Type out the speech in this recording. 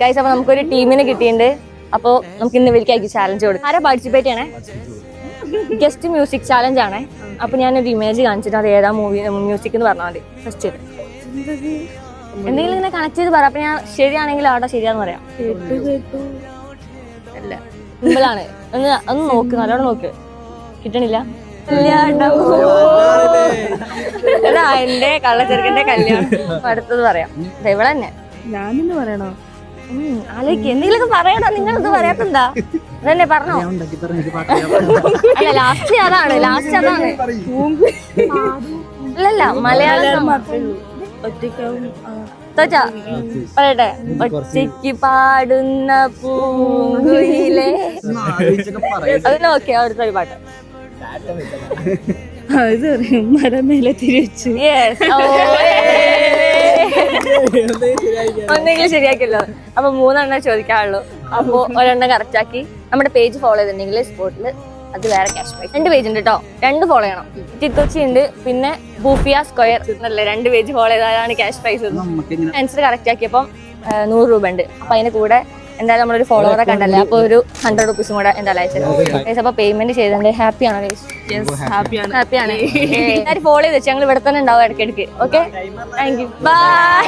Guys, അപ്പൊ നമുക്കൊരു ടീമിനെ കിട്ടിയിട്ടുണ്ട്. അപ്പൊ നമുക്ക് ഇന്ന് ഇവർക്ക് ചാലഞ്ച് കൊടുക്കും. ആരാ പാർട്ടിസിപ്പേറ്റ് ചെയ്യണേ? ഗസ്റ്റ് മ്യൂസിക് ചാലഞ്ച് ആണേ. അപ്പൊ ഞാനൊരു ഇമേജ് കാണിച്ചിട്ട് അത് ഏതാ മൂവി മ്യൂസിക് എന്ന് പറഞ്ഞാൽ മതി. ഫസ്റ്റ് എന്തെങ്കിലും ഇങ്ങനെ കണക്ട് ചെയ്ത് പറയാം. അപ്പൊ ഞാൻ ശരിയാണെങ്കിൽ ആടെ ശരിയാന്ന് പറയാം. അല്ല, സിമ്പിളാണ്. ഒന്ന് നോക്ക്, നല്ലോണം നോക്ക്. കിട്ടണില്ല? എന്റെ കള്ളച്ചെറുക്കന്റെ കല്യാണം. അടുത്തത് പറയാം. ഇവിടെ തന്നെ ഞാനെന്ന് പറയണോ? ആലോചിക്ക്, എന്തെങ്കിലുമൊക്കെ പറയണോ? നിങ്ങൾ ഇത് പറയാത്തെന്താ? അതല്ലേ പറഞ്ഞോ? അല്ല, ലാസ്റ്റ് അതാണ്. അല്ലല്ല, മലയാളം പറയട്ടെ. ഒറ്റയ്ക്ക് പാടുന്ന പൂങ്കുയിലേ. അതിന് ഓക്കെ, അടുത്തൊരു പാട്ട്. മരമേലെ തിരിച്ചു. ഒന്നെങ്കിലും ശരിയാക്കിയല്ലോ. അപ്പൊ 3 എണ്ണം ചോദിക്കാനുള്ളൂ. അപ്പൊ ഒരെണ്ണം കറക്റ്റ് ആക്കി നമ്മുടെ പേജ് ഫോളോ ചെയ്തിട്ടുണ്ടെങ്കിൽ സ്പോട്ടില് അത് വേറെ ക്യാഷ് പ്രൈസ്. 2 പേജ് ഉണ്ട് കേട്ടോ, 2 ഫോളോ ചെയ്യണം. ടിക്കൊച്ചി ഉണ്ട്, പിന്നെ ബൂഫിയ സ്ക്വയർ എന്നല്ലേ 2 പേജ് ഫോളോ ചെയ്താലാണ് ക്യാഷ് പ്രൈസ്. ആൻസർ കറക്റ്റ് ആക്കിയപ്പം 100 രൂപ ഉണ്ട്. അപ്പൊ അതിന് കൂടെ എന്തായാലും നമ്മളൊരു ഫോളോവറെ കണ്ടല്ലേ, അപ്പൊ ഒരു 100 റുപ്പീസും കൂടെ എന്തായാലും അയച്ചത്. അപ്പൊ പേയ്മെന്റ് ചെയ്തിട്ടുണ്ട്. ഹാപ്പിയാണോ? ഹാപ്പിയാണ്. എല്ലാവരും ഫോളോ ചെയ്ത് വെച്ച് ഞങ്ങൾ ഇവിടെ തന്നെ ഉണ്ടാവും ഇടയ്ക്കിടയ്ക്ക്. Okay, thank you, by.